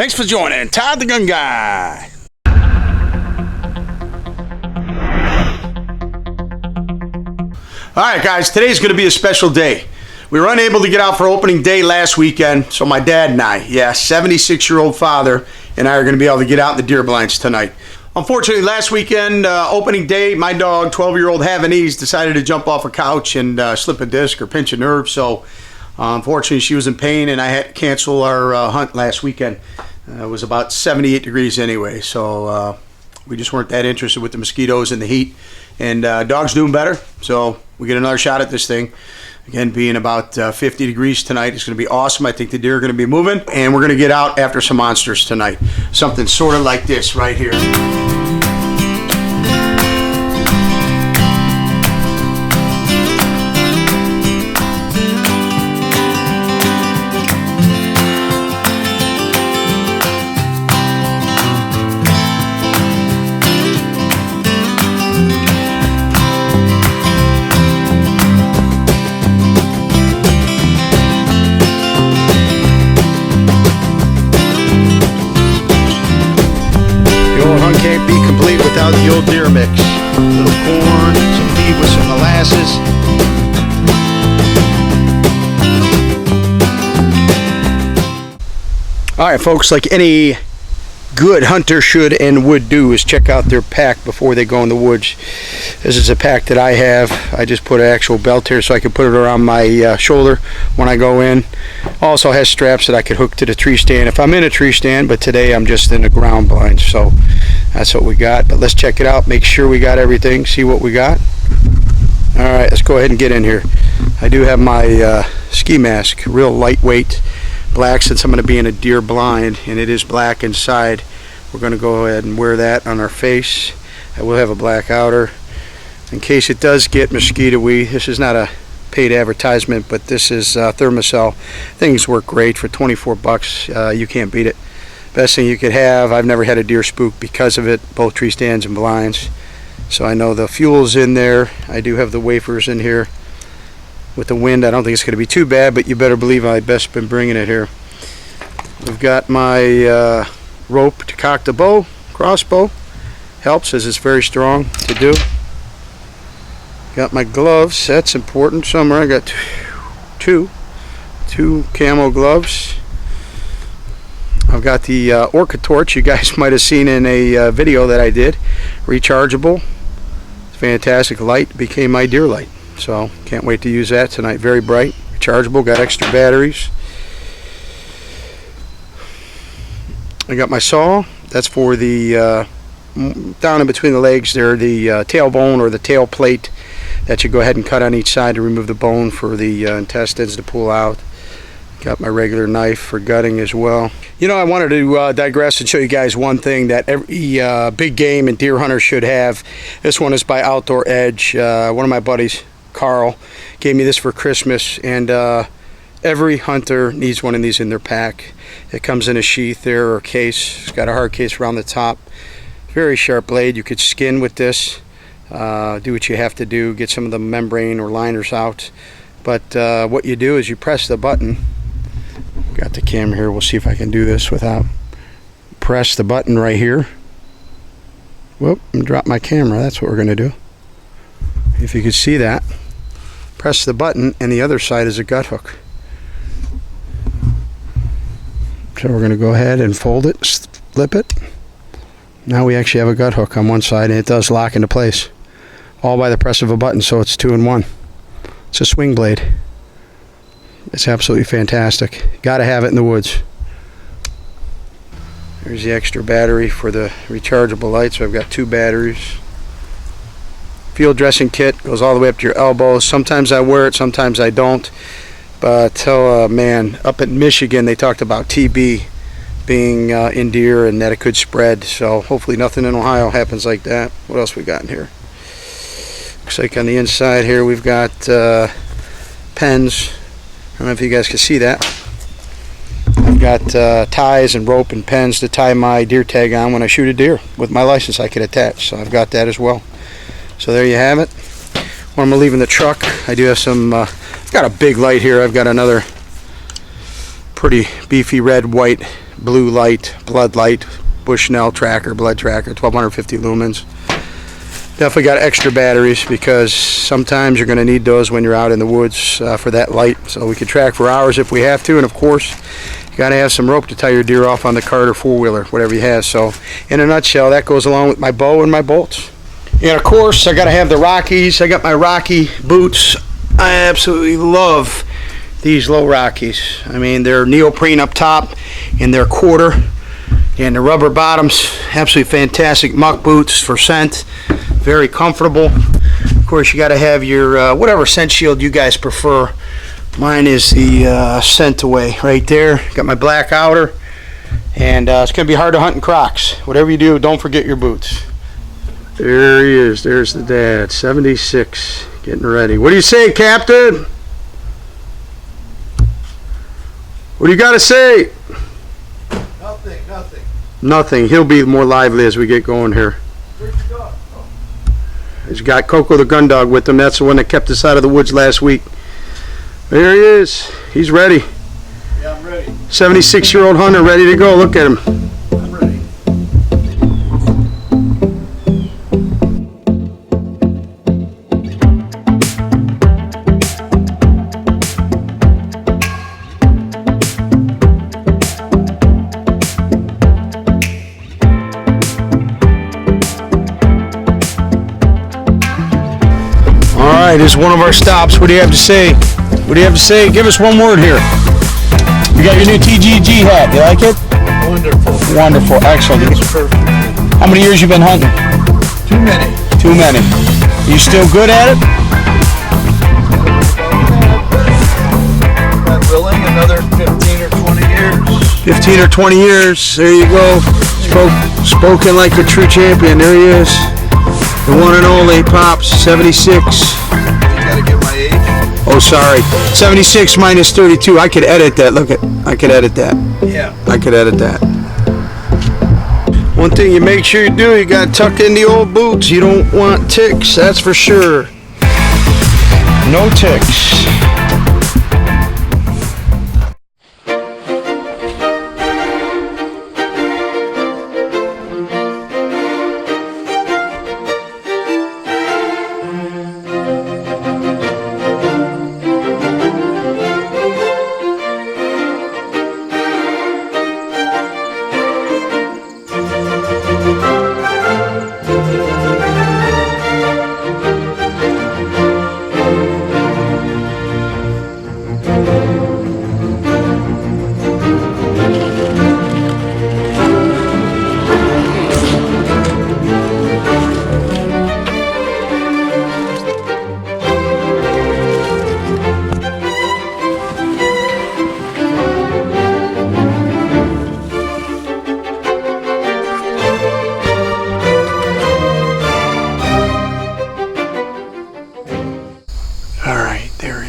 Thanks for joining Todd the Gun Guy. All right, guys, today's going to be a special day. We were unable to get out for opening day last weekend, so my dad and I, 76-year-old father, and I are going to be able to get out in the deer blinds tonight. Unfortunately, last weekend, opening day, my dog, 12-year-old Havanese, decided to jump off a couch and slip a disc or pinch a nerve, so unfortunately she was in pain and I had to cancel our hunt last weekend. It was about 78 degrees anyway, so we just weren't that interested with the mosquitoes and the heat. And dog's doing better, so we get another shot at this thing. Again, being about 50 degrees tonight, it's going to be awesome. I think the deer are going to be moving, and we're going to get out after some monsters tonight. Something sort of like this right here. Can't be complete without the old deer mix. A little corn, some feed with some molasses. Alright folks, like any good hunter should and would do is check out their pack before they go in the woods. This is a pack that I have. I just put an actual belt here so I can put it around my shoulder when I go in. Also has straps that I could hook to the tree stand if I'm in a tree stand, but today I'm just in the ground blind, so that's what we got. But let's check it out, make sure we got everything, see what we got. Alright, let's go ahead and get in here. I do have my ski mask, real lightweight, black, since I'm going to be in a deer blind and it is black inside. We're going to go ahead and wear that on our face. I will have a black outer in case it does get mosquito-y. This is not a paid advertisement, but this is Thermacell. Things work great for 24 bucks. You can't beat it. Best thing you could have. I've never had a deer spook because of it, both tree stands and blinds. So I know the fuel's in there. I do have the wafers in here. With the wind, I don't think it's going to be too bad, but you better believe I best been bringing it here. We've got my rope to cock the bow, crossbow. Helps as it's very strong to do. Got my gloves, that's important somewhere. I got two camo gloves. I've got the Orca torch you guys might have seen in a video that I did. Rechargeable. It's fantastic light. Became my deer light. So can't wait to use that tonight. Very bright. Rechargeable. Got extra batteries. I got my saw. That's for the down in between the legs there, the tailbone or the tail plate that you go ahead and cut on each side to remove the bone for the intestines to pull out. Got my regular knife for gutting as well. You know, I wanted to digress and show you guys one thing that every big game and deer hunter should have. This one is by Outdoor Edge. One of my buddies, Carl, gave me this for Christmas, and every hunter needs one of these in their pack. It comes in a sheath there or case. It's got a hard case around the top. Very sharp blade. You could skin with this. Do what you have to do. Get some of the membrane or liners out. But what you do is you press the button. Got the camera here. We'll see if I can do this without. Press the button right here. Whoop, and drop my camera. That's what we're going to do. If you could see that. Press the button, and the other side is a gut hook. So we're going to go ahead and fold it, flip it. Now we actually have a gut hook on one side, and it does lock into place. All by the press of a button, so it's 2-in-1. It's a swing blade. It's absolutely fantastic. Gotta have it in the woods. There's the extra battery for the rechargeable light, so I've got 2 batteries. Field dressing kit goes all the way up to your elbows. Sometimes I wear it, sometimes I don't. But man, up in Michigan they talked about TB being in deer and that it could spread. So hopefully nothing in Ohio happens like that. What else we got in here? Looks like on the inside here we've got pens. I don't know if you guys can see that. I've got ties and rope and pens to tie my deer tag on when I shoot a deer. With my license I can attach, so I've got that as well. So there you have it. When I'm going to leave in the truck, I do have some, I've got a big light here. I've got another pretty beefy red white blue light, blood light, Bushnell tracker, blood tracker, 1250 lumens. Definitely got extra batteries because sometimes you're going to need those when you're out in the woods for that light. So we can track for hours if we have to, and of course you got to have some rope to tie your deer off on the cart or four-wheeler, whatever you have. So in a nutshell, that goes along with my bow and my bolts. And of course I got to have the Rockies. I got my Rocky boots. I absolutely love these low Rockies. I mean, they're neoprene up top and they're quarter, and the rubber bottoms, absolutely fantastic muck boots for scent. Very comfortable. Of course, you got to have your whatever scent shield you guys prefer. Mine is the Scent Away right there. Got my black outer, and it's going to be hard to hunt in Crocs. Whatever you do, don't forget your boots. There he is. There's the dad. 76, getting ready. What do you say, Captain? What do you got to say? Nothing. Nothing. He'll be more lively as we get going here. Where'd you go? He's got Coco the gun dog with him. That's the one that kept us out of the woods last week. There he is. He's ready. Yeah, I'm ready. 76-year-old hunter ready to go. Look at him. I'm ready. All right, this is one of our stops. What do you have to say? What do you have to say? Give us one word here. You got your new TGG hat. You like it? Wonderful. Wonderful. Excellent. It's perfect. How many years you been hunting? Too many. Too many. You still good at it? God willing, another 15 or 20 years. 15 or 20 years. There you go. Spoken like a true champion. There he is. The one and only Pops, 76. You gotta get my age. Oh, sorry. 76 minus 32. I could edit that. Look at. I could edit that. Yeah. I could edit that. One thing you make sure you do, you gotta tuck in the old boots. You don't want ticks, that's for sure. No ticks.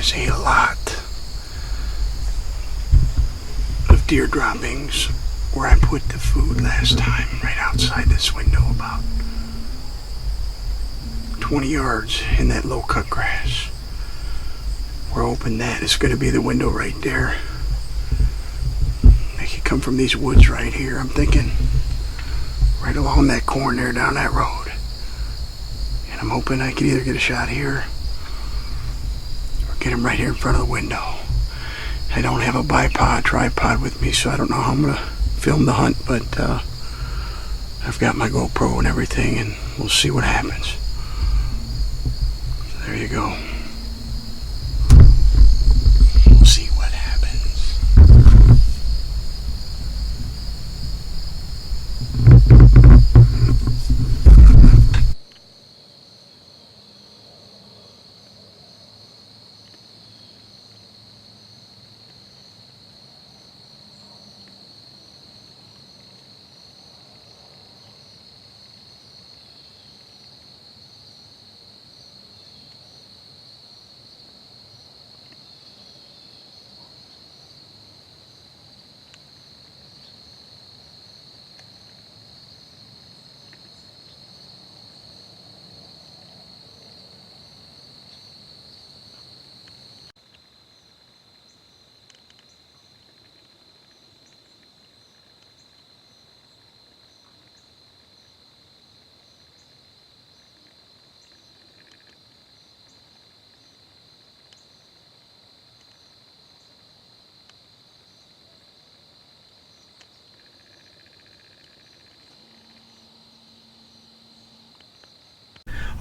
Is a lot of deer droppings where I put the food last time, right outside this window, about 20 yards in that low cut grass. We're hoping that is going to be the window right there. They could come from these woods right here. I'm thinking right along that corn there down that road. And I'm hoping I could either get a shot here, get him right here in front of the window. I don't have a tripod with me, so I don't know how I'm gonna film the hunt, but I've got my GoPro and everything, and we'll see what happens. So there you go. We'll see what happens.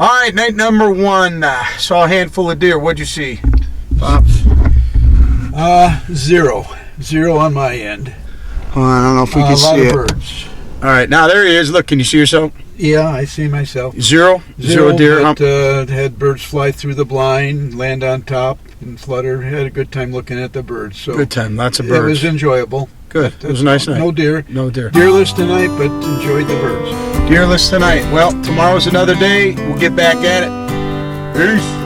All right, night number 1. Saw a handful of deer. What'd you see? Zero. Zero on my end. Oh, I don't know if we A can lot see of it. birds. All right, now there he is. Look, can you see yourself? Yeah, I see myself. Zero deer. But, had birds fly through the blind, land on top, and flutter. Had a good time looking at the birds. So Good time. Lots of it was birds. enjoyable. Good. It was a nice night. No deer. No deer. Deerless tonight, but enjoyed the birds. Deerless tonight. Well, tomorrow's another day. We'll get back at it. Peace.